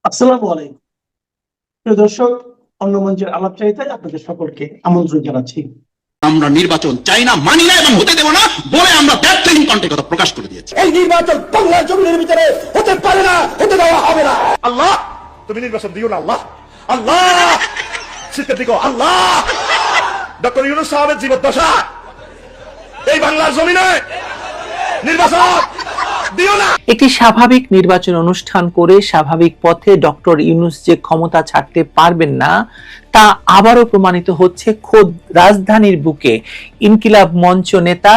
আসসালামু আলাইকুম। প্রিয় দর্শক, অন্য মঞ্চের আলাপচারিতায় আপনাদের সকলকে আমন্ত্রণ জানাচ্ছি। আমরা নির্বাচন চাই না, মানি না এবং হতে দেব না বলে আমরা ব্যাপটিং কণ্ঠে কথা প্রকাশ করে দিয়েছি। এই নির্বাচন বাংলার জমিনের ভিতরে হতে পারে না, হতে দেওয়া হবে না। আল্লাহ, তুমি নির্বাচন দিও না। আল্লাহ, আল্লাহ, শীতের দিকে আল্লাহ, ডক্টর ইউনূস সাহেবের জীবদ্দশা এই বাংলার জমিনে নির্বাচন দিও না। একটি স্বাভাবিক নির্বাচন অনুষ্ঠান করে স্বাভাবিক পথে ডক্টর ইউনূস যে ক্ষমতা ছাড়তে পারবেন না তা আবারও প্রমাণিত হচ্ছে খোদ রাজধানীর বুকে ইনকিলাব মঞ্চ নেতা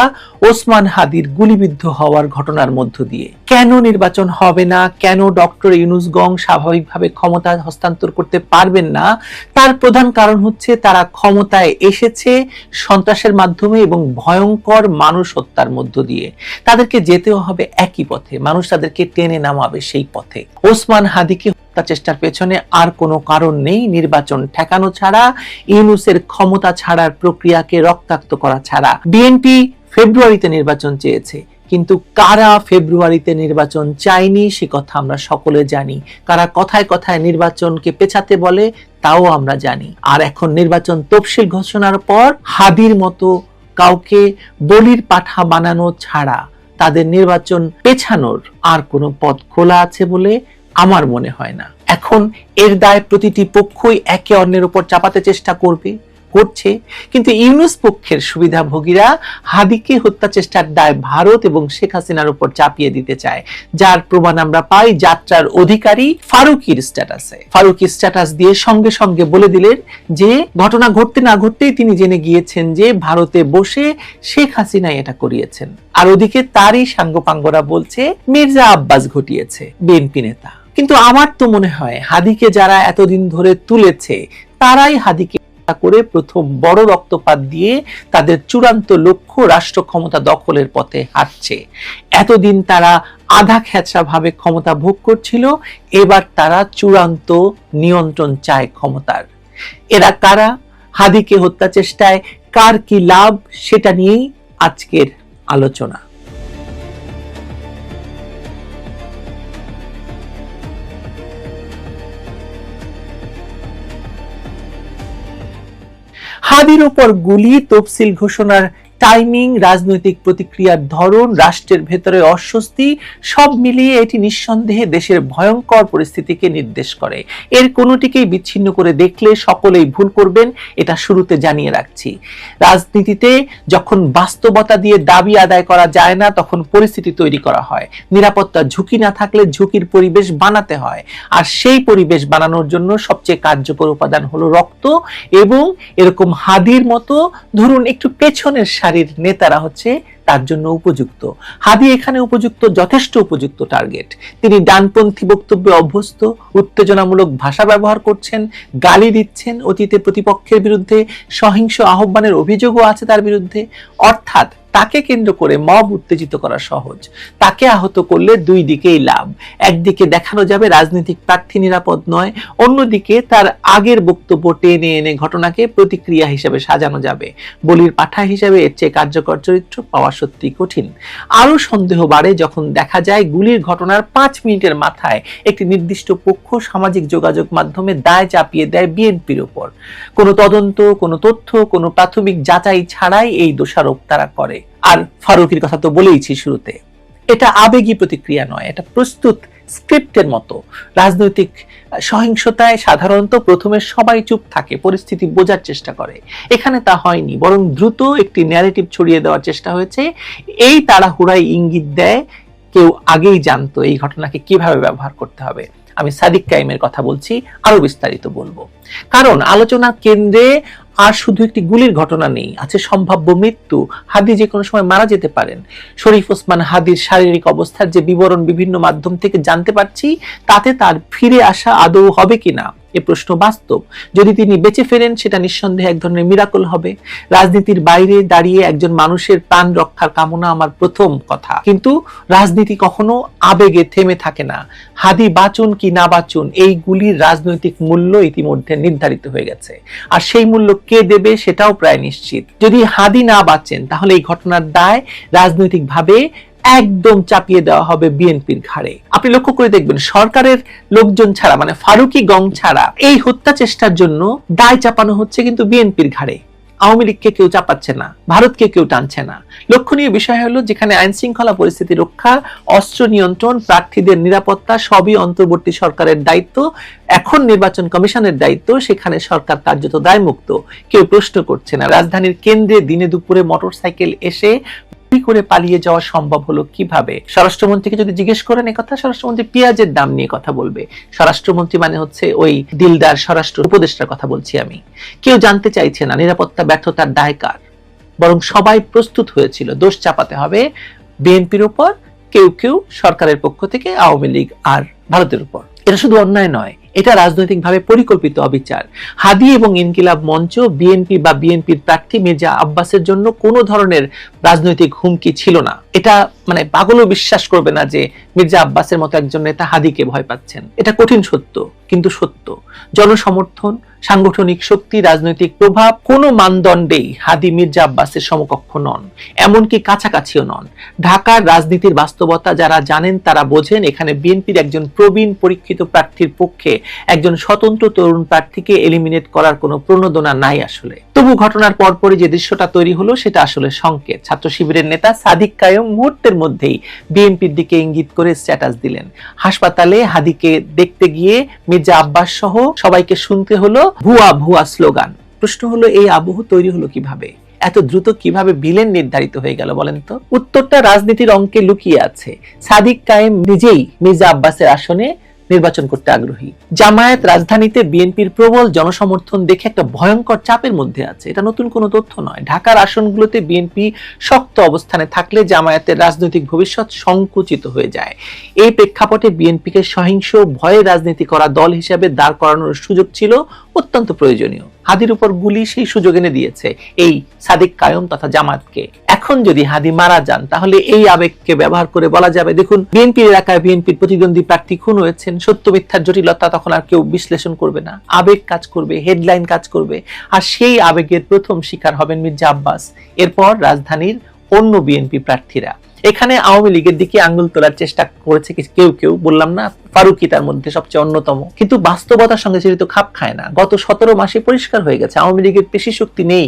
ওসমান হাদির গুলিবিদ্ধ হওয়ার ঘটনার মধ্য দিয়ে। কেন নির্বাচন হবে না, কেন ডক্টর ইউনূস গং স্বাভাবিকভাবে ক্ষমতা হস্তান্তর করতে পারবেন না, তার প্রধান কারণ হচ্ছে তারা ক্ষমতায় এসেছে সন্ত্রাসের মাধ্যমে এবং ভয়ঙ্কর মানুষ হত্যার মধ্য দিয়ে। তাদেরকে যেতেও হবে একই পথে, মানুষ তাদেরকে টেনে নামাবে সেই পথে। ওসমান হাদিকে হত্যা চেষ্টার পেছনে আর কোনো কারণ নেই নির্বাচন ঠেকানো ছাড়া, ইউনূসের ক্ষমতা ছাড়ার প্রক্রিয়াকে রক্তাক্ত করা ছাড়া। বিএনপি ফেব্রুয়ারিতে নির্বাচন চেয়েছে, কিন্তু কারা ফেব্রুয়ারিতে নির্বাচন চায়নি সে কথা আমরা সকলে জানি। কারা কথায় কথায় নির্বাচনকে পেছাতে বলে তাও আমরা জানি। আর এখন নির্বাচন তফসিল ঘোষণার পর হাদির মতো কাউকে বলির পাঠা বানানো ছাড়া তাদের নির্বাচন পেছানোর আর কোনো পথ খোলা আছে বলে আমার মনে হয় না। এখন এর দায় প্রতিটি পক্ষই একে অন্যের উপর চাপাতে চেষ্টা করছে, কিন্তু ইউনূস পক্ষের সুবিধাভোগীরা হাদিকে হত্যা চেষ্টার দায় ভারত এবং শেখ হাসিনার উপর চাপিয়ে দিতে চায়, যার প্রমাণ আমরা পাই যাত্রার অধিকারী ফারুকীর স্ট্যাটাসে। ফারুকী স্ট্যাটাস দিয়ে সঙ্গে সঙ্গে বলে দিলেন যে ঘটনা ঘটতে না ঘটতেই তিনি জেনে গিয়েছেন যে ভারতে বসে শেখ হাসিনা এটা করিয়েছেন। আর ওদিকে তারই সাঙ্গপাঙ্গরা বলছে মির্জা আব্বাস ঘটিয়েছে, বিএনপি নেতা। কিন্তু আমার তো মনে হয় হাদিকে যারা এতদিন ধরে তুলেছে তারাই হাদিকে করে প্রথম বড় রক্তপাত দিয়ে তাদের চূড়ান্ত লক্ষ্য রাষ্ট্র ক্ষমতা দখলের পথে হাঁটছে। এতদিন তারা আধা খেঁচড়া ভাবে ক্ষমতা ভোগ করছিল, এবার তারা চূড়ান্ত নিয়ন্ত্রণ চায় ক্ষমতার। এরা কারা, হাদিকে হত্যা চেষ্টায় কার কি লাভ, সেটা নিয়েই আজকের আলোচনা। হাদির উপর গুলি, তফসিল ঘোষণার টাইমিং, রাজনৈতিক প্রতিক্রিয়ার ধরন, রাষ্ট্রের ভেতরে অস্বস্তি, সব মিলিয়ে এটি নিঃসন্দেহে দেশের ভয়ঙ্কর পরিস্থিতিকে নির্দেশ করে। এর কোনোটিকেই বিচ্ছিন্ন করে দেখলে সকলেই ভুল করবেন, এটা শুরুতে জানিয়ে রাখছি। রাজনীতিতে যখন বাস্তবতা দিয়ে দাবি আদায় করা যায় না তখন পরিস্থিতি তৈরি করা হয়। নিরাপত্তা ঝুঁকি না থাকলে ঝুঁকির পরিবেশ বানাতে হয়, আর সেই পরিবেশ বানানোর জন্য সবচেয়ে কার্যকর উপাদান হলো রক্ত। এবং এরকম হাদির মতো ধরুন একটু পেছনের নেতারা হচ্ছে তার জন্য উপযুক্ত। হাদি এখানে উপযুক্ত, যথেষ্ট উপযুক্ত টার্গেট। তিনি ডানপন্থী বক্তব্যে অভ্যস্ত, উত্তেজনামূলক ভাষা ব্যবহার করছেন, গালি দিচ্ছেন, অতীতে প্রতিপক্ষের বিরুদ্ধে সহিংস আহ্বানের অভিযোগও আছে তার বিরুদ্ধে। অর্থাৎ তাকে কেন্দ্র করে মব উত্তেজিত করা সহজ, তাকে আহত করলে দুই দিকেই লাভ। একদিকে দেখানো যাবে রাজনৈতিক প্রার্থী নিরাপদ নয়, অন্যদিকে তার আগের বক্তব্য টেনে এনে ঘটনাকে প্রতিক্রিয়া হিসেবে সাজানো যাবে। বলির পাঠা হিসেবে এর চেয়ে কার্যকর চরিত্র পাওয়া সত্যি কঠিন। আরো সন্দেহ বাড়ে যখন দেখা যায় গুলির ঘটনার 5 মিনিটের মাথায় একটি নির্দিষ্ট পক্ষ সামাজিক যোগাযোগ মাধ্যমে দায় চাপিয়ে দেয় বিএনপির উপর। কোনো তদন্ত, কোনো তথ্য, কোনো প্রাথমিক যাচাই ছাড়াই এই দোষারোপ তারা করে। আর ফারুকীর কথা তো বলেইছি শুরুতে, এটা আবেগী প্রতিক্রিয়া নয়, এটা প্রস্তুত স্ক্রিপ্টের মতো। রাজনৈতিক সহিংসতায় সাধারণত প্রথমে সবাই চুপ থাকে, পরিস্থিতি বোঝার চেষ্টা করে। এখানে তা হয়নি, বরং দ্রুত একটি ন্যারেটিভ ছড়িয়ে দেওয়ার চেষ্টা হয়েছে। এই তাড়াহুড়ায় ইঙ্গিত দেয় কেউ আগেই জানতো এই ঘটনাকে কিভাবে ব্যবহার করতে হবে। আমি সাদিক কাইমের কথা বলছি, আরো বিস্তারিত বলবো। কারণ আলোচনার কেন্দ্রে আর শুধু একটি গুলির ঘটনা নেই, আছে সম্ভাব্য মৃত্যু। হাদি যে কোনো সময় মারা যেতে পারেন। শরীফ ওসমান হাদির শারীরিক অবস্থার যে বিবরণ বিভিন্ন মাধ্যম থেকে জানতে পারছি, তাতে তার ফিরে আসা আদৌ হবে কিনা এ প্রশ্ন বাস্তব। যদি তিনি বেঁচে ফেরেন সেটা নিঃসন্দেহে এক ধরনের মিরাকল হবে। রাজনীতির বাইরে দাঁড়িয়ে একজন মানুষের প্রাণ রক্ষার কামনা আমার প্রথম কথা, কিন্তু রাজনীতি কখনো আবেগে থেমে থাকে না। হাদি বাঁচুন কি না বাঁচুন, এই গুলির রাজনৈতিক মূল্য ইতিমধ্যে নির্ধারিত হয়ে গেছে, আর সেই মূল্য কে দেবে সেটাও প্রায় নিশ্চিত। যদি হাদি না বাঁচেন তাহলে এই ঘটনার দায় রাজনৈতিকভাবে একদম চাপিয়ে দেওয়া হবে বিএনপির ঘাড়ে। আপনি লক্ষ্য করে দেখবেন সরকারের লোকজন ছাড়া, মানে ফারুকি গং ছাড়া এই হত্যা চেষ্টার জন্য দায় চাপানো হচ্ছে কিন্তু বিএনপির ঘাড়ে। আওয়ামী লীগকে কেউ চাপাচ্ছে না, ভারতকে কেউ টানছে না। লক্ষণীয় বিষয় হলো যেখানে আইন শৃঙ্খলা পরিস্থিতি রক্ষা, অস্ত্র নিয়ন্ত্রণ, প্রার্থীদের নিরাপত্তা সবই অন্তর্বর্তী সরকারের দায়িত্ব, এখন নির্বাচন কমিশনের দায়িত্ব, সেখানে সরকার কার্যত দায়মুক্ত, কেউ প্রশ্ন করছে না। রাজধানীর কেন্দ্রে দিনে দুপুরে মোটরসাইকেল এসে করে পালিয়ে যাওয়া সম্ভব হলো কিভাবে? স্বরাষ্ট্রমন্ত্রীকে যদি জিজ্ঞেস করেন একথা, স্বরাষ্ট্রমন্ত্রী পেঁয়াজের দাম নিয়ে কথা বলবে। স্বরাষ্ট্রমন্ত্রী মানে হচ্ছে ওই দিলদার স্বরাষ্ট্র উপদেষ্টার কথা বলছি আমি। কেউ জানতে চাইছে না নিরাপত্তা ব্যর্থতার দায় কার, বরং সবাই প্রস্তুত হয়েছিল দোষ চাপাতে হবে বিএনপির উপর, কেউ কেউ সরকারের পক্ষ থেকে আওয়ামী লীগ আর ভারতের উপর। এটা শুধু অন্যায় নয়, এটা রাজনৈতিকভাবে পরিকল্পিত অবিচার। হাদি এবং ইনকিলাব মঞ্চ, বিএনপি বা বিএনপির প্রার্থী মির্জা আব্বাসের জন্য কোনো ধরনের রাজনৈতিক হুমকি ছিল না। এটা মানে পাগলও বিশ্বাস করবে না যে মির্জা আব্বাসের মতো একজন নেতা হাদিকে ভয় পাচ্ছেন। এটা কঠিন সত্য, কিন্তু সত্য। জনসমর্থন, সাংগঠনিক শক্তি, রাজনৈতিক প্রভাব কোনো মানদণ্ডেই হাদি মির্জা আব্বাসের সমকক্ষ নন, এমনকি কাছাকাছিও নন। ঢাকার রাজনীতির বাস্তবতা যারা জানেন তারা বোঝেন এখানে বিএনপির একজন প্রবীণ পরীক্ষিত প্রার্থীর পক্ষে একজন স্বতন্ত্র তরুণ প্রার্থীকে এলিমিনেট করার কোনো প্রণোদনা নাই আসলে। তবু ঘটনার পরপরই যে দৃশ্যটা তৈরি হলো সেটা আসলে সংকেত। ছাত্র শিবিরের নেতা সাদিক কায়েম মুহূর্তের মধ্যেই বিএনপির দিকে ইঙ্গিত করে স্ট্যাটাস দিলেন। হাসপাতালে হাদিকে দেখতে গিয়ে মির্জা আব্বাস সহ সবাইকে শুনতে হলো ভুয়া ভুয়া স্লোগান। প্রশ্ন হলো এই আবহ তৈরি হলো কিভাবে? এত দ্রুত কিভাবে ভিলেন নির্ধারিত হয়ে গেল বলেন তো? উত্তরটা রাজনীতির অঙ্কে লুকিয়ে আছে। সাদিক কায়েম নিজেই মির্জা আব্বাসের আসনে নির্বাচন করতে আগ্রহী। জামায়াত রাজধানীতে বিএনপির প্রবল জনসমর্থন দেখে একটা ভয়ঙ্কর চাপের মধ্যে আছে। এটা নতুন কোনো তথ্য নয়। ঢাকার আসনগুলোতে বিএনপি শক্ত অবস্থানে থাকলে জামায়াতের রাজনৈতিক ভবিষ্যৎ সংকুচিত হয়ে যায়। এই প্রেক্ষাপটে বিএনপিকে সহিংস ভয়ে রাজনীতি করা দল হিসেবে দাঁড় করানোর সুযোগ ছিল অত্যন্ত প্রয়োজনীয়। হাদির উপর গুলি সেই সুযোগ এনে দিয়েছে এই সাদিক কায়েম তথা জামায়াতকে। এখন যদি হাদি মারা যান তাহলে এই আবেগকে ব্যবহার করে বলা যাবে দেখুন বিএনপির এলাকায় বিএনপির প্রতিদ্বন্দ্বী প্রার্থী খুন হয়েছেন, সত্য মিথ্যার জটিলতা তখন আর কেউ বিশ্লেষণ করবে না, আবেগ কাজ করবে, হেডলাইন কাজ করবে, আর সেই আবেগের প্রথম শিকার হবেন মির্জা আব্বাস, এরপর রাজধানীর অন্য বিএনপি প্রার্থীরা। এখানে আওয়ামী লীগের দিকে আঙ্গুল তোলার চেষ্টা করেছে কেউ কেউ, বললাম না ফারুকি তার মধ্যে সবচেয়ে অন্যতম, কিন্তু বাস্তবতার সঙ্গে সেটি তো খাপ খায় না। গত 17 মাসে পরিষ্কার হয়ে গেছে আওয়ামী লীগের পেশি শক্তি নেই।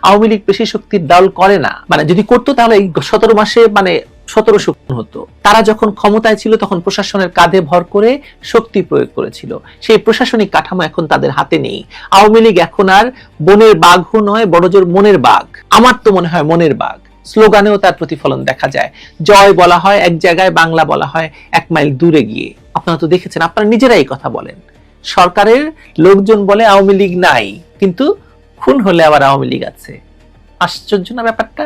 আওয়ামী লীগ পেশি শক্তির দল করে না, মানে যদি করতো তাহলে এই 17 মাসে মানে 1700 হতো। তারা যখন ক্ষমতায় ছিল তখন প্রশাসনের কাঁধে ভর করে শক্তি প্রয়োগ করেছিল। সেই প্রশাসনিক কাঠামো এখন তাদের হাতে নেই। আওয়ামী লীগ এখন আর বনের বাঘও নয়, বড়জোর মনের বাঘ। আমার তো মনে হয় মনের বাঘ। স্লোগানেও তার প্রতিফলন দেখা যায়। জয় বলা হয় এক জায়গায়, বাংলা বলা হয় 1 মাইল দূরে গিয়ে। আপনারা তো দেখেছেন, আপনারা নিজেরাই কথা বলেন। সরকারের লোকজন বলে আওয়ামী লীগ নাই, কিন্তু খুন হলে আবার আওয়ামী লীগ আছে। আশ্চর্য না ব্যাপারটা?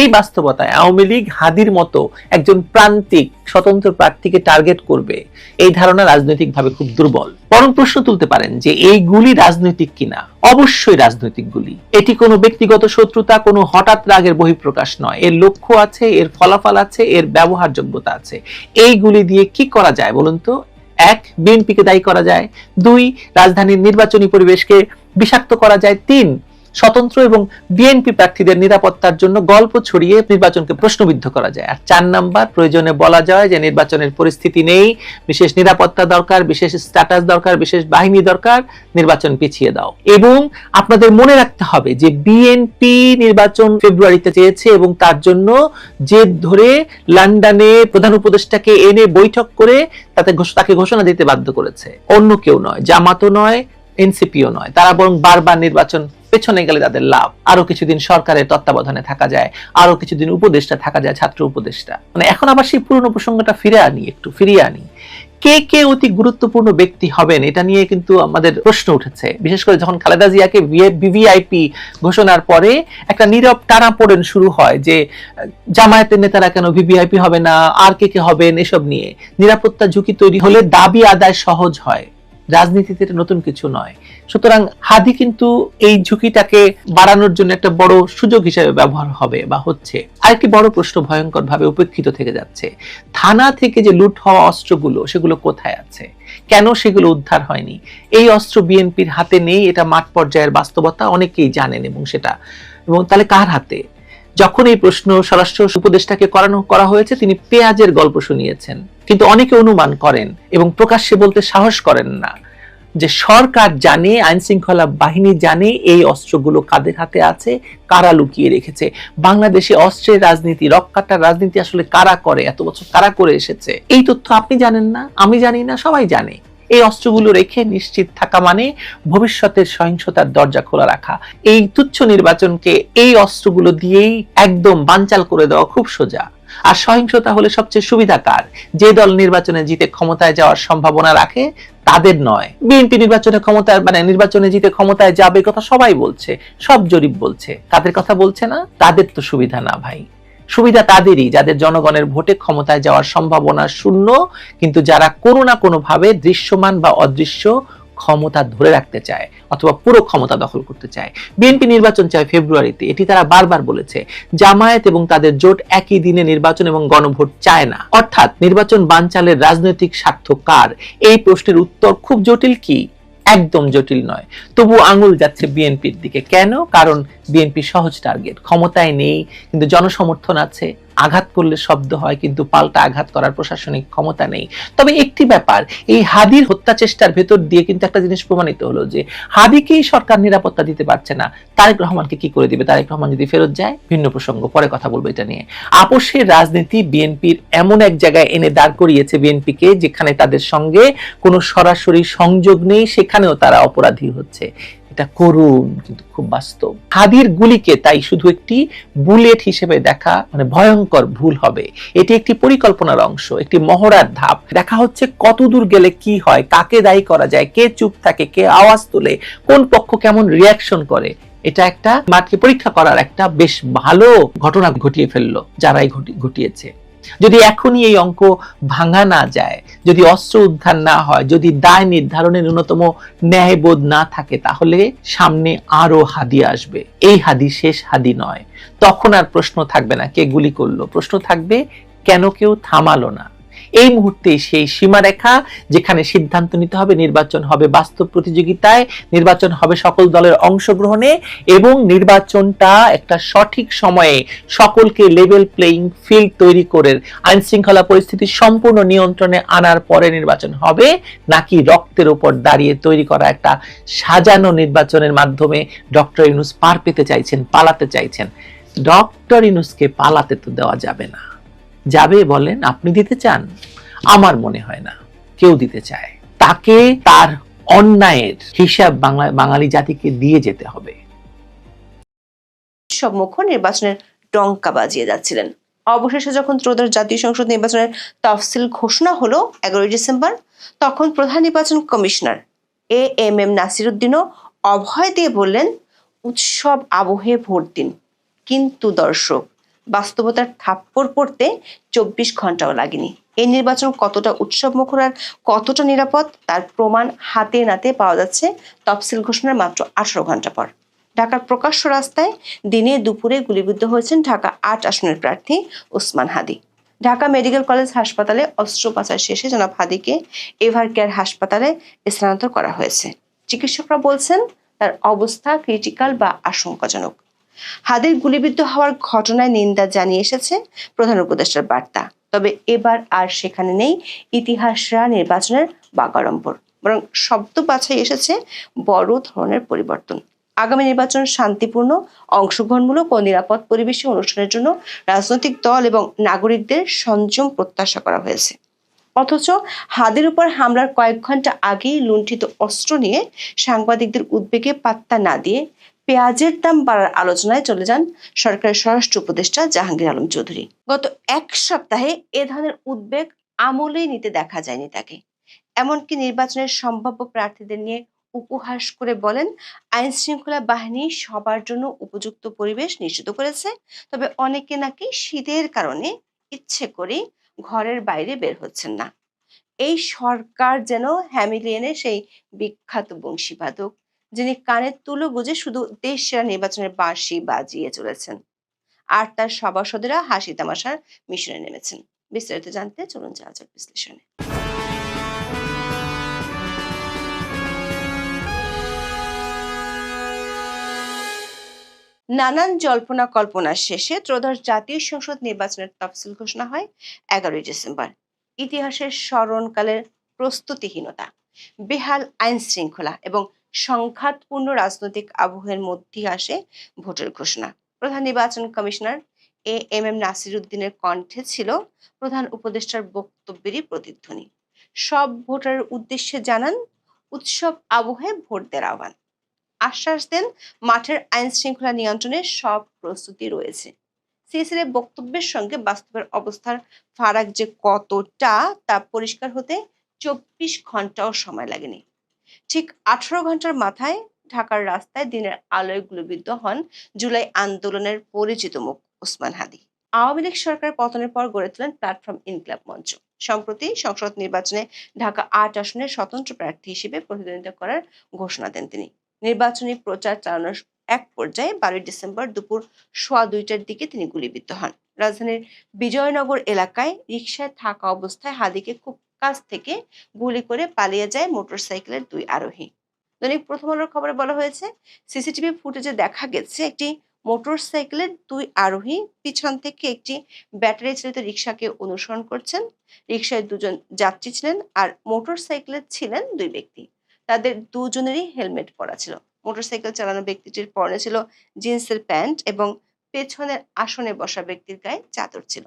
এই বাস্তবতায় আওয়ামী লীগ হাদির মতো একজন প্রান্তিক স্বতন্ত্র প্রার্থীকে টার্গেট করবে, এই ধারণা রাজনৈতিকভাবে খুব দুর্বল। বরং প্রশ্ন তুলতে পারেন যে এই গুলি রাজনৈতিক কিনা। অবশ্যই রাজনৈতিক গুলি। এটি কোনো ব্যক্তিগত শত্রুতা, কোনো হঠাৎ রাগের বহিঃপ্রকাশ নয়। এর লক্ষ্য আছে, এর ফলাফল আছে, এর ব্যবহারযোগ্যতা আছে। এই গুলি দিয়ে কি করা যায় বলুন তো? 1, বিএনপিকে দায়ী করা যায়। 2, রাজধানীর নির্বাচনী পরিবেশকে বিষাক্ত করা যায়। 3, স্বতন্ত্র এবং বিএনপি প্রার্থীদের নিরাপত্তার জন্য গল্প ছড়িয়ে নির্বাচনকে প্রশ্নবিদ্ধ করা যায়। আর 4 নাম্বার, প্রয়োজনে বলা যায় যে নির্বাচনের পরিস্থিতি নেই, বিশেষ নিরাপত্তা দরকার, বিশেষ স্ট্যাটাস দরকার, বিশেষ বাহিনী দরকার, নির্বাচন পিছিয়ে দাও। এবং আপনাদের মনে রাখতে হবে যে বিএনপি নির্বাচন ফেব্রুয়ারিতে চেয়েছে এবং তার জন্য জেদ ধরে লন্ডনে প্রধান উপদেষ্টাকে এনে বৈঠক করে তাকে ঘোষণা দিতে বাধ্য করেছে। অন্য কেউ নয়, জামাতও নয়, এনসিপিও নয়। তারা বরং বারবার নির্বাচন পেছনে গেলে তাদের লাভ। আরো কিছুদিন সরকারের তত্ত্বাবধানে থাকা যায়, আরো কিছুদিন উপদেষ্টা থাকা যায়, ছাত্র উপদেষ্টা। মানে এখন আবার সেই পুরনো প্রসঙ্গটা ফিরিয়ে আনি। কে কে অতি গুরুত্বপূর্ণ ব্যক্তি হবেন এটা নিয়ে কিন্তু আমাদের প্রশ্ন উঠেছে। বিশেষ করে যখন খালেদা জিয়াকে ভিভিআইপি ঘোষণার পরে একটা নীরব টানাপোড়েন শুরু হয় যে জামায়াতের নেতারা কেন ভিভিআইপি হবে না, আর কে হবেন, এসব নিয়ে। নিরাপত্তা ঝুঁকি তৈরি হলে দাবি আদায় সহজ হয়। রাজনীতিতে এটা নতুন কিছু নয়। সুতরাং হাদি কিন্তু এই ঝুঁকিটাকে বাড়ানোর জন্য একটা বড় সুযোগ হিসেবে ব্যবহার হবে বা হচ্ছে। আরেকটি বড় প্রশ্ন ভয়ঙ্কর ভাবে উপেক্ষিত থেকে যাচ্ছে। থানা থেকে যে লুট হওয়া অস্ত্রগুলো, সেগুলো কোথায় আছে? কেন সেগুলো উদ্ধার হয়নি? এই অস্ত্র বিএনপির হাতে নেই, এটা মাঠ পর্যায়ের বাস্তবতা, অনেকেই জানেন এবং তাহলে কার হাতে? যখন এই প্রশ্ন স্বরাষ্ট্র উপদেষ্টাকে করা হয়েছে, তিনি পেঁয়াজের গল্প শুনিয়েছেন। কিন্তু অনেকে অনুমান করেন এবং প্রকাশ্যে বলতে সাহস করেন না যে সরকার জানে, আইন শৃঙ্খলা বাহিনী জানে এই অস্ত্রগুলো কাদের হাতে আছে, কারা লুকিয়ে রেখেছে। বাংলাদেশে অস্ত্রের রাজনীতি, রক্কাটার রাজনীতি আসলে কারা করে, এত বছর কারা করে এসেছে, এই তথ্য আপনি জানেন না, আমি জানি না, সবাই জানে। এই অস্ত্রগুলো রেখে নিশ্চিত থাকা মানে ভবিষ্যতের সহিংসতার দরজা খোলা রাখা। এই তুচ্ছ নির্বাচনকে এই অস্ত্রগুলো দিয়েই একদম বানচাল করে দেওয়া খুব সোজা। আর সহিংসতা হলে সবচেয়ে সুবিধাকার যে দল নির্বাচনে জিতে ক্ষমতায় যাওয়ার সম্ভাবনা রাখে তাদের নয়। বিএনপি নির্বাচনে জিতে ক্ষমতায় যাবে কথা সবাই বলছে, সব জরিপ বলছে। কাদের কথা বলছে না? তাদের তো সুবিধা না ভাই। সুবিধা তাদেরই যাদের জনগণের ভোটে ক্ষমতায় যাওয়ার সম্ভাবনা শূন্য, কিন্তু যারা কোনো না কোনো ভাবে দৃশ্যমান বা অদৃশ্য ক্ষমতা ধরে রাখতে চায় অথবা পুরো ক্ষমতা দখল করতে চায়। বিএনপি নির্বাচন চায় ফেব্রুয়ারিতে, এটি তারা বারবার বলেছে। জামায়াত এবং তাদের জোট একই দিনে নির্বাচন এবং গণভোট চায় না। অর্থাৎ নির্বাচন বানচালের রাজনৈতিক স্বার্থ কার? এই প্রশ্নের উত্তর খুব জটিল কি? একদম জটিল নয়। তবু আঙুল যাচ্ছে বিএনপির দিকে। কেন? কারণ বিএনপি সহজ টার্গেট, ক্ষমতায় নেই কিন্তু জনসমর্থন আছে, আঘাত করলে শব্দ হয় কিন্তু পাল্টা আঘাত করার প্রশাসনিক ক্ষমতা নেই। তবে একটি ব্যাপার, এই হাদির হত্যা চেষ্টার ভেতর দিয়ে কিন্তু একটা জিনিস প্রমাণিত হলো যে হাদিকেই সরকার নিরাপত্তা দিতে পারছে না, তারেক রহমানকে কি করে দিবে? তারেক রহমান যদি ফেরত যায়, ভিন্ন প্রসঙ্গ, পরে কথা বলবো এটা নিয়ে। আপোষের রাজনীতি বিএনপির এমন এক জায়গায় এনে দাঁড় করিয়েছে বিএনপিকে যেখানে তাদের সঙ্গে কোনো সরাসরি সংযোগ নেই, সেখানেও তারা অপরাধী হচ্ছে। এটা করুণ কিন্তু খুব বাস্তব। হাদির গুলিকে তাই শুধু একটি বুলেট হিসেবে দেখা মানে ভয়ঙ্কর ভুল হবে। এটি একটি পরিকল্পনার অংশ, একটি মহড়ার ধাপ। দেখা হচ্ছে কতদূর গেলে কি হয়, কাকে দায়ী করা যায়, কে চুপ থাকে, কে আওয়াজ তোলে, কোন পক্ষ কেমন রিয়াকশন করে। এটা একটা মাঠে পরীক্ষা করার একটা বেশ ভালো ঘটনা ঘটিয়ে ফেললো যারাই ঘটিয়েছে। যদি এখনই এই অঙ্ক ভাঙা না যায়, যদি অস্ত্র উদ্ধার না হয়, যদি দায় নির্ধারণের ন্যূনতম ন্যায়বোধ না থাকে, তাহলে সামনে আরো হাদি আসবে। এই হাদি শেষ হাদি নয়। তখন আর প্রশ্ন থাকবে না কে গুলি করলো, প্রশ্ন থাকবে কেন কেউ থামালো না। এই মুহূর্তে সেই সীমারেখা যেখানে সিদ্ধান্ত নিতে হবে, নির্বাচন হবে বাস্তব প্রতিযোগিতায়, নির্বাচন হবে সকল দলের অংশগ্রহণে, এবং নির্বাচনটা একটা সঠিক সময়ে সকলকে লেভেল প্লেইং ফিল্ড তৈরি করে আইন শৃঙ্খলা পরিস্থিতি সম্পূর্ণ নিয়ন্ত্রণে আনার পরে নির্বাচন হবে, নাকি রক্তের উপর দাঁড়িয়ে তৈরি করা একটা সাজানো নির্বাচনের মাধ্যমে ডক্টর ইউনূস পার পেতে চাইছেন, পালাতে চাইছেন। ডক্টর ইউনূসকে পালাতে তো দেওয়া যাবে না। যাবে বলেন? আপনি দিতে চান? আমার মনে হয় না কেউ দিতে চায়। তাকে তার অন্যায়ের হিসাব বাঙালি জাতিকে দিয়ে যেতে হবে। সব মুখ্য নির্বাচনের ডঙ্কা বাজিয়ে যাচ্ছিলেন। অবশেষে যখন ত্রয়োদশ জাতীয় সংসদ নির্বাচনের তফসিল ঘোষণা হলো 11 ডিসেম্বর, তখন প্রধান নির্বাচন কমিশনার AMM নাসিরউদ্দিনও অভয় দিয়ে বললেন, উৎসব আবহে ভোট দিন। কিন্তু দর্শক, বাস্তবতার থাপ্পড় পড়তে 24 ঘন্টাও লাগেনি। এই নির্বাচন কতটা উৎসব মুখর আর কতটা নিরাপদ তার প্রমাণ হাতে নাতে পাওয়া যাচ্ছে তফসিল ঘোষণার মাত্র 18 ঘন্টা পর। ঢাকার প্রকাশ্য রাস্তায় দিনে দুপুরে গুলিবিদ্ধ হয়েছেন ঢাকা 8 আসনের প্রার্থী ওসমান হাদি। ঢাকা মেডিকেল কলেজ হাসপাতালে অস্ত্রোপচার শেষে জনাব হাদিকে এভার কেয়ার হাসপাতালে স্থানান্তর করা হয়েছে। চিকিৎসকরা বলছেন তার অবস্থা ক্রিটিক্যাল বা আশঙ্কাজনক। হাদির গুলিবিদ্ধ হওয়ার ঘটনায় নিন্দা জানিয়ে এসেছে প্রধান উপদেষ্টার বার্তা। তবে এবার আর সেখানে নেই ইতিহাসরা নির্বাচনের বাগাড়ম্বর, বরং শব্দ বাছাই এসেছে বড় ধরনের পরিবর্তন। আগামী নির্বাচন শান্তিপূর্ণ, অংশগ্রহণমূলক ও নিরাপদ পরিবেশে অনুষ্ঠানের জন্য রাজনৈতিক দল এবং নাগরিকদের সংযম প্রত্যাশা করা হয়েছে। অথচ হাদির উপর হামলার কয়েক ঘন্টা আগেই লুণ্ঠিত অস্ত্র নিয়ে সাংবাদিকদের উদ্বেগে পাত্তা না দিয়ে পেঁয়াজের দাম বাড়ার আলোচনায় চলে যান সরকারের স্বরাষ্ট্র উপদেষ্টা জাহাঙ্গীর আলম চৌধুরী। গত এক সপ্তাহে এ ধরনের উদ্বেগ আমলেই নিতে দেখা যায়নি তাকে। এমনকি নির্বাচনের সম্ভাব্য প্রার্থীদের নিয়ে উপহাস করে বলেন, আইন শৃঙ্খলা বাহিনী সবার জন্য উপযুক্ত পরিবেশ নিশ্চিত করেছে, তবে অনেকে নাকি শীতের কারণে ইচ্ছে করে ঘরের বাইরে বের হচ্ছেন না। এই সরকার যেন হ্যামিলিয়নের সেই বিখ্যাত বংশীবাদক, যিনি কানের তুলো গুজে শুধু দেশ সেরা নির্বাচনের বাঁশি বাজিয়ে চলেছেন, আর তার সভাসদেরা হাসি তামাশার মিশনে নেমেছেন। বিস্তারিত জানতে চলুন যাওয়া যাক বিশ্লেষণে। নানান জল্পনা কল্পনার শেষে ত্রয়োদশ জাতীয় সংসদ নির্বাচনের তফসিল ঘোষণা হয় 11ই ডিসেম্বর। ইতিহাসের স্মরণকালের প্রস্তুতিহীনতা, বেহাল আইন শৃঙ্খলা এবং সংঘাতপূর্ণ রাজনৈতিক আবহের মধ্যে আসে ভোটের ঘোষণা। প্রধান নির্বাচন কমিশনার এএমএম নাসিরউদ্দিনের কণ্ঠে ছিল প্রধান উপদেষ্টার বক্তব্যেরই প্রতিধ্বনি। সব ভোটারের উদ্দেশ্যে জানান উৎসব আবহে ভোট দেওয়ার আহ্বান। আশ্বাস দেন মাঠের আইন শৃঙ্খলা নিয়ন্ত্রণে সব প্রস্তুতি রয়েছে। সিএসির বক্তব্যের সঙ্গে বাস্তবের অবস্থার ফারাক যে কতটা তা পরিষ্কার হতে 24 ঘন্টাও সময় লাগেনি। ঠিক 18 ঘন্টার মাথায় ঢাকার রাস্তায় দিনের আলোয় গুলিবিদ্ধ হন জুলাই আন্দোলনের পরিচিত মুখ ওসমান হাদি। আওয়ামী লীগ সরকার পতনের পর গড়ে তোলেন প্ল্যাটফর্ম ইনকিলাব মঞ্চ। সম্প্রতি সংসদ নির্বাচনে ঢাকা 8 আসনের স্বতন্ত্র প্রার্থী হিসেবে প্রতিদ্বন্দ্বিতা করার ঘোষণা দেন তিনি। নির্বাচনী প্রচার চালানোর এক পর্যায়ে 12 ডিসেম্বর দুপুর 1:15টার দিকে তিনি গুলিবিদ্ধ হন। রাজধানীর বিজয়নগর এলাকায় রিকশায় থাকা অবস্থায় হাদিকে খুব কাছ থেকে গুলি করে পালিয়ে যায় মোটরসাইকেলের 2 আরোহী। দৈনিক প্রথম আলোর খবরে বলা হয়েছে, সিসিটিভি ফুটেজে দেখা গেছে একটি মোটরসাইকেলের 2 আরোহী পিছন থেকে একটি ব্যাটারি চালিত রিকশাকে অনুসরণ করছেন। রিকশায় 2 জন যাত্রী ছিলেন আর মোটরসাইকেলে ছিলেন 2 ব্যক্তি। তাদের দুজনেরই হেলমেট পরা ছিল। মোটরসাইকেল চালানো ব্যক্তিটির পরনে ছিল জিন্সের প্যান্ট এবং পেছনের আসনে বসা ব্যক্তির গায়ে চাদর ছিল।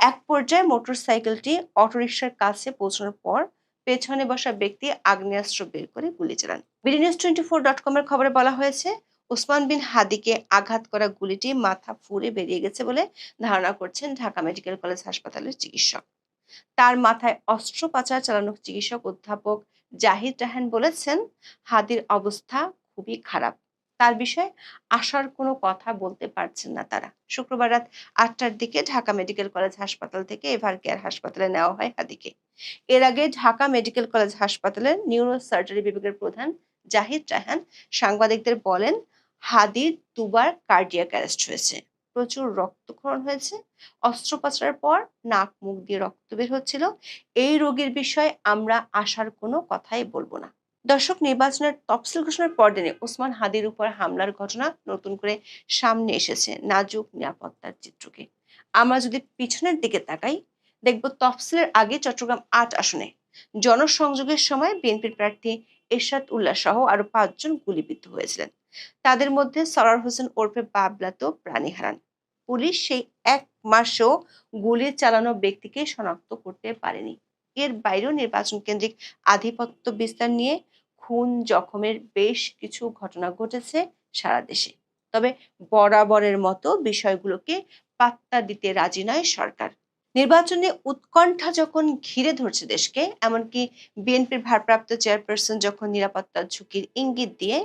এক পর্যায়ে মোটরসাইকেলটি অটোরিকশার কাছে পৌঁছানোর পর পেছনে বসা ব্যক্তি আগ্নেয়াস্ত্র বের করে গুলি চালান। BDNews24.com এর খবরে বলা হয়েছে, ওসমান বিন হাদিকে আঘাত করা গুলিটি মাথা ফুঁড়ে বেরিয়ে গেছে বলে ধারণা করছেন ঢাকা মেডিকেল কলেজ হাসপাতালের চিকিৎসক। তার মাথায় অস্ত্রোপচার চালানো চিকিৎসক অধ্যাপক জাহিদ রায়হান বলেছেন, হাদির অবস্থা খুবই খারাপ। তার বিষয়ে আশার কোনো কথা বলতে পারছেন না তারা। শুক্রবার রাত 8টার দিকে ঢাকা মেডিকেল কলেজ হাসপাতাল থেকে এভার কেয়ার হাসপাতালে নেওয়া হয় হাদিকে। এর আগে ঢাকা মেডিকেল কলেজ হাসপাতালের নিউরো সার্জারি বিভাগের প্রধান জাহিদ রায়হান সাংবাদিকদের বলেন, হাদির 2 বার কার্ডিয়াক অ্যারেস্ট হয়েছে, প্রচুর রক্তক্ষরণ হয়েছে, অস্ত্রোপচারের পর নাক মুখ দিয়ে রক্ত বের হচ্ছিল। এই রোগীর বিষয়ে আমরা আশার কোনো কথাই বলবো না। দর্শক, নির্বাচনের তফসিল ঘোষণার পরদিনে ওসমান হাদির উপর হামলার ঘটনা নতুন করে সামনে এসেছে নাজুক নিরাপত্তার চিত্রকে। আমরা যদি পিছনের দিকে তাকাই, দেখব তফসিলের আগে চট্টগ্রাম 8 আসনে জনসংযোগের সময় বিএনপির প্রার্থী এরশাদ উল্লাহ সহ আরো 5 জন গুলিবিদ্ধ হয়েছিলেন। তাদের মধ্যে সরার হোসেন ওরফে বাবলা তো প্রাণী হারান। পুলিশ সেই 1 মাসেও গুলি চালানো ব্যক্তিকে শনাক্ত করতে পারেনি। এর বাইরেও নির্বাচন কেন্দ্রিক আধিপত্য বিস্তার নিয়ে খুন জখমের বেশ কিছু ঘটনা ঘটেছে সারা দেশে। তবে বরাবরের মতো বিষয়গুলোকে পাত্তা দিতে রাজি নয় সরকার। নির্বাচনে উৎকণ্ঠা যখন ঘিরে ধরছে দেশকে, এমনকি বিএনপির ভারপ্রাপ্ত চেয়ারপারসন যখন নিরাপত্তার ঝুঁকির ইঙ্গিত দিয়ে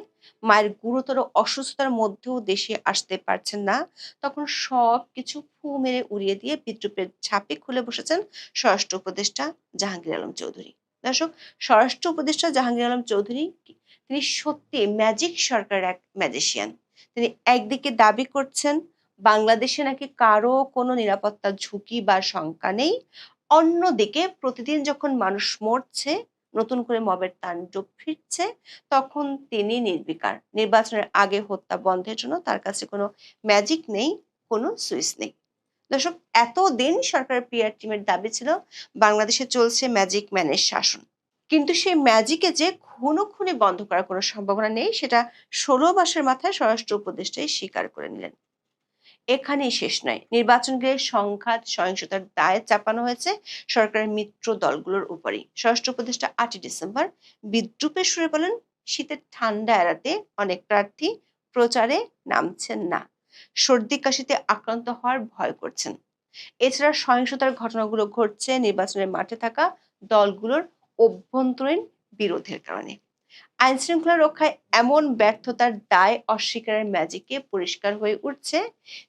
মায়ের গুরুতর অসুস্থতার মধ্যেও দেশে আসতে পারছেন না, তখন সব কিছু ফু মেরে উড়িয়ে দিয়ে বিদ্রুপের ঝাঁপে খুলে বসেছেন স্বরাষ্ট্র উপদেষ্টা জাহাঙ্গীর আলম চৌধুরী। দর্শক, স্বরাষ্ট্র উপদেষ্টা জাহাঙ্গীর আলম চৌধুরী তিনি সত্যি ম্যাজিক সরকারের এক ম্যাজিশিয়ান। তিনি একদিকে দাবি করছেন বাংলাদেশে নাকি কারো কোনো নিরাপত্তা ঝুঁকি বা শঙ্কা নেই, অন্যদিকে প্রতিদিন যখন মানুষ মরছে, নতুন করে মবের তাণ্ডব ফিরছে, তখন তিনি নির্বিকার। নির্বাচনের আগে হত্যা বন্ধের জন্য তার কাছে কোনো ম্যাজিক নেই, কোনো সুইচ নেই। দর্শক, এতদিন সরকারের পিআর টিমের দাবি ছিল বাংলাদেশে চলছে ম্যাজিক ম্যানের শাসন, কিন্তু সেই ম্যাজিকে যে খুনোখুনি বন্ধ করার কোনো সম্ভাবনা নেই, সেটা 16 মাসের মাথায় স্বরাষ্ট্র উপদেষ্টাই স্বীকার করে নিলেন। এখানেই শেষ নয়, নির্বাচন ঘিরে সংঘাত সহিংসতার দায় চাপানো হয়েছে সরকারের মিত্র দলগুলোর উপরই। স্বরাষ্ট্র উপদেষ্টা 8 ডিসেম্বর বিদ্রুপের সুরে বলেন, শীতের ঠান্ডা এড়াতে অনেক প্রার্থী প্রচারে নামছেন না, সর্দি কাশিতে আক্রান্ত হওয়ার ভয় করছেন। এছাড়া সহিংসতার ঘটনাগুলো ঘটছে নির্বাচনের মাঠে থাকা দলগুলোর অভ্যন্তরীণ বিরোধের কারণে। আইন শৃঙ্খলা রক্ষায় এমন ব্যর্থতার দায় অস্বীকারের ম্যাজিকে পরিষ্কার হয়ে উঠছে,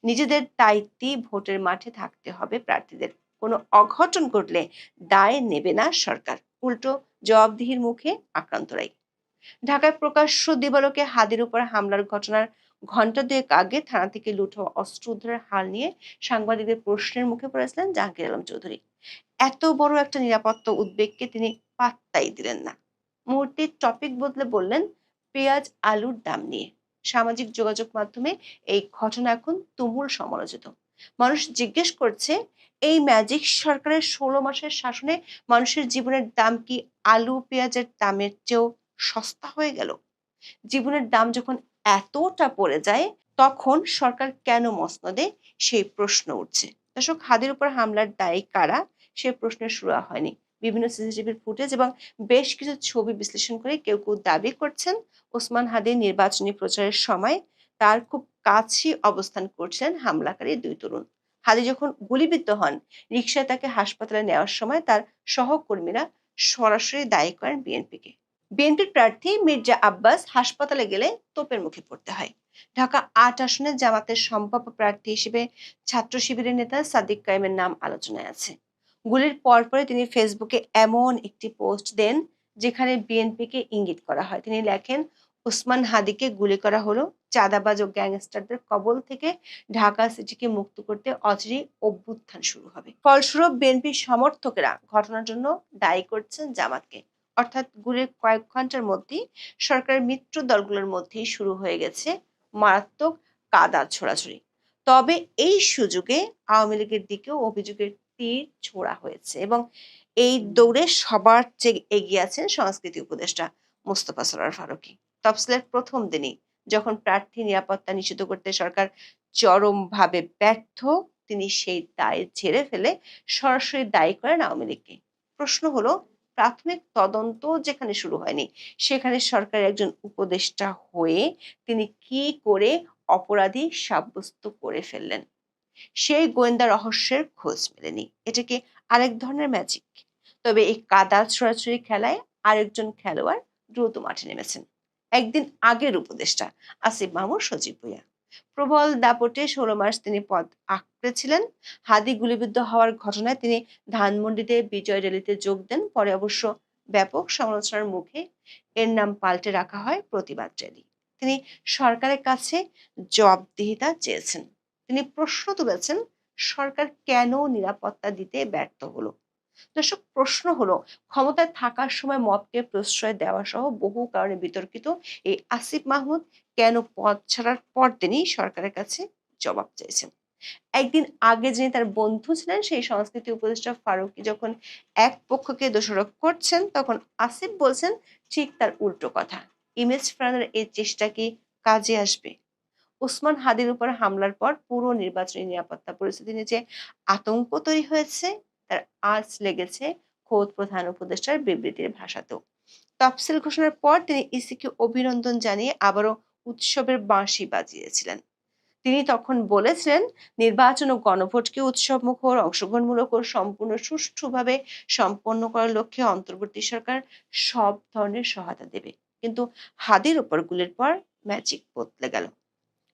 নিজেদের দায়িত্বে ভোটের মাঠে থাকতে হবে প্রার্থীদের। কোনো অঘটন ঘটলে দায় নেবে না সরকার, উল্টো জবাবদিহির মুখে আক্রান্তরাই। ঢাকায় প্রকাশ্য দিবালোকে হাদির উপর হামলার ঘটনার ঘন্টা 2 আগে থানা থেকে লুট হওয়া অস্ত্র উদ্ধারের হাল নিয়ে সাংবাদিকদের প্রশ্নের মুখে পড়েছিলেন জাহাঙ্গীর আলম চৌধুরী। এত বড় একটা নিরাপত্তা উদ্বেগকে তিনি পাত্তাই দিলেন না। মুহূর্তে টপিক বদলে বললেন পেঁয়াজ আলুর দাম নিয়ে। সামাজিক যোগাযোগ মাধ্যমে এই ঘটনা এখন তুমুল সমালোচিত। মানুষ জিজ্ঞেস করছে, এই ম্যাজিক সরকারের ১৬ মাসের শাসনে মানুষের জীবনের দাম কি আলু পেঁয়াজের দামের চেয়েও সস্তা হয়ে গেল? জীবনের দাম যখন এতটা পড়ে যায়, তখন সরকার কেন মসনদে, সেই প্রশ্ন উঠছে। দর্শক, হাদির উপর হামলার দায়ী কারা, সে প্রশ্নের শুরু হয়নি। বিভিন্ন সিসিটিভির ফুটেজ এবং বেশ কিছু ছবি বিশ্লেষণ করে কেউ কেউ দাবি করছেন ওসমান হাদির নির্বাচনী প্রচারের সময় তার খুব কাছে অবস্থান করছিলেন হামলাকারী দুই তরুণ। হাদি যখন গুলিবিদ্ধ হন, রিকশায় তাকে হাসপাতালে নেওয়ার সময় তার সহকর্মীরা সরাসরি দায়ী করেন বিএনপিকে। বিএনপির প্রার্থী মির্জা আব্বাস হাসপাতালে গেলে তোপের মুখে পড়তে হয়। ঢাকা ৮ আসনে জামাতের সম্ভাব্য প্রার্থী হিসেবে ছাত্র শিবিরের নেতা সাদিক কায়েমের নাম আলোচনায় আছে। গুলির পরপরই তিনি ফেসবুকে এমন একটি পোস্ট দেন যেখানে বিএনপিকে ইঙ্গিত করা হয়। তিনি লেখেন, ওসমান হাদিকে গুলি করা হলো চাঁদাবাজ ও গ্যাংস্টারদের কবল থেকে ঢাকা সিটিকে মুক্ত করতে অচিরেই অভ্যুত্থান শুরু হবে। ফলস্বরূপ বিএনপির সমর্থকেরা ঘটনার জন্য দায়ী করছেন জামাতকে। অর্থাৎ গুলির কয়েক ঘন্টার মধ্যেই সরকারের মিত্র দলগুলোর মধ্যেই শুরু হয়ে গেছে মারাত্মক কাদা ছোড়াছুড়ি। তবে এই সুযোগে আওয়ামী লীগের দিকেও অভিযোগের তীর ছোড়া হয়েছে এবং এই দৌড়ে সবার চেয়ে এগিয়ে আছেন সংস্কৃতি উপদেষ্টা মোস্তফা সরোয়ার ফারুকী। তফসিলের প্রথম দিনই যখন প্রার্থী নিরাপত্তা নিশ্চিত করতে সরকার চরমভাবে ব্যর্থ, তিনি সেই দায় ঝেড়ে ফেলে সরাসরি দায়ী করেন আওয়ামী লীগকে। প্রশ্ন হলো, প্রাথমিক তদন্ত যেখানে শুরু হয়নি, সেখানে সরকারের একজন উপদেষ্টা হয়ে তিনি কি করে অপরাধী সাব্যস্ত করে ফেললেন? সেই গোয়েন্দা রহস্যের খোঁজ মেলেনি। এটা কি আরেক ধরনের ম্যাজিক? তবে এই কাদা ছোড়াছুড়ি খেলায় আরেকজন খেলোয়াড় দ্রুত মাঠে নেমেছেন। একদিন আগের উপদেষ্টা আসিফ মাহমুদ সজীব ভুঁইয়া। প্রবল দাপটে ১৬ মাস তিনি পদ আঁকড়েছিলেন। হাদি গুলিবিদ্ধ হওয়ার ঘটনায় তিনি ধানমন্ডিতে বিজয় র্যালিতে যোগ দেন। পরে অবশ্য ব্যাপক সমালোচনার মুখে এর নাম পাল্টে রাখা হয় প্রতিবাদ র্যালি। তিনি সরকারের কাছে জবাবদিহিতা চেয়েছেন। তিনি প্রশ্ন তুলেছেন, সরকার কেন নিরাপত্তা দিতে ব্যর্থ হলো? দর্শক, প্রশ্ন হলো, ক্ষমতায় থাকার সময় মবকে প্রশ্রয় দেওয়া সহ বহু কারণে বিতর্কিত এই আসিফ মাহমুদ কেন পদ ছাড়ার পরদিনই সরকারের কাছে জবাব চাইছেন? একদিন আগে যিনি তার বন্ধু ছিলেন সেই সংস্কৃতি উপদেষ্টা ফারুকী যখন এক পক্ষকে দোষারোপ করছেন, তখন আসিফ বলছেন ঠিক তার উল্টো কথা। ইমেজ ফেরানোর এই চেষ্টা কি কাজে আসবে? ওসমান হাদির উপর হামলার পর পুরো নির্বাচনী নিরাপত্তা পরিস্থিতি নিয়ে যে আতঙ্ক তৈরি হয়েছে, তার আঁচ লেগেছে খোদ প্রধান উপদেষ্টার বিবৃতির ভাষাতেও। তফসিল ঘোষণার পর তিনি ইসিকে অভিনন্দন জানিয়ে আবারও উৎসবের বাঁশি বাজিয়েছিলেন। তিনি তখন বলেছিলেন, নির্বাচন ও গণভোটকে উৎসবমুখর, অংশগ্রহণমূলক ও সম্পূর্ণ সুষ্ঠুভাবে সম্পন্ন করার লক্ষ্যে অন্তর্বর্তী সরকার সব ধরনের সহায়তা দেবে। কিন্তু হাদির উপর গুলির পর ম্যাজিক বদলে গেল।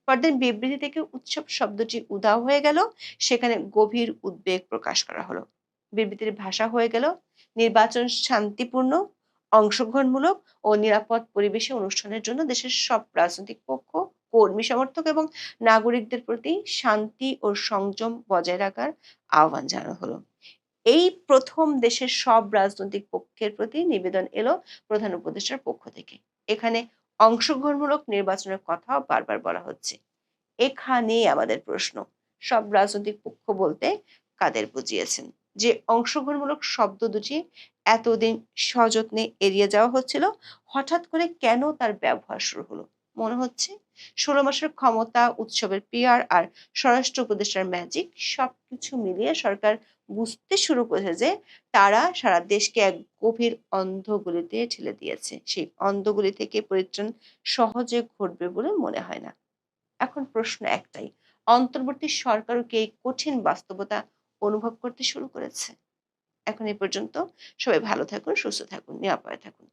পরদিন বিবৃতি থেকে উৎসব শব্দটি উধাও হয়ে গেল, সেখানে গভীর উদ্বেগ প্রকাশ করা হলো। বিবৃতির ভাষা হয়ে গেল, নির্বাচন শান্তিপূর্ণ, অংশগ্রহণমূলক ও নিরাপদ পরিবেশে অনুষ্ঠানের জন্য দেশের সব রাজনৈতিক পক্ষ, কর্মী সমর্থক এবং নাগরিকদের প্রতি শান্তি ও সংযম বজায় রাখার আহ্বান জানানো হলো। এই প্রথম দেশের সব রাজনৈতিক পক্ষের প্রতি নিবেদন এলো প্রধান উপদেষ্টার পক্ষ থেকে। এখানে অংশগ্রহণমূলক নির্বাচনের কথাও বারবার বলা হচ্ছে। এখানেই আমাদের প্রশ্ন, সব রাজনৈতিক পক্ষ বলতে কাদের বুঝিয়েছেন? যে অংশগ্রহণমূলক শব্দ দুটি এতদিন সযত্নে এড়িয়ে যাওয়া হচ্ছিল, হঠাৎ করে কেন তার ব্যবহার শুরু হলো? মনে হচ্ছে ১৬ মাসের ক্ষমতা, উৎসবের পিআর আর স্বরাষ্ট্র উপদেষ্টার ম্যাজিক সবকিছু মিলিয়ে সরকার বুঝতে শুরু করেছে যে তারা সারা দেশকে এক গভীর অন্ধগুলিতে ঠেলে দিয়েছে। সেই অন্ধগুলি থেকে পরিত্রাণ সহজে ঘটবে বলে মনে হয় না। এখন প্রশ্ন একটাই, অন্তর্বর্তী সরকারও কি এই কঠিন বাস্তবতা অনুভব করতে শুরু করেছে? এখন এই পর্যন্ত। সবাই ভালো থাকুন, সুস্থ থাকুন, নিরাপদে থাকুন।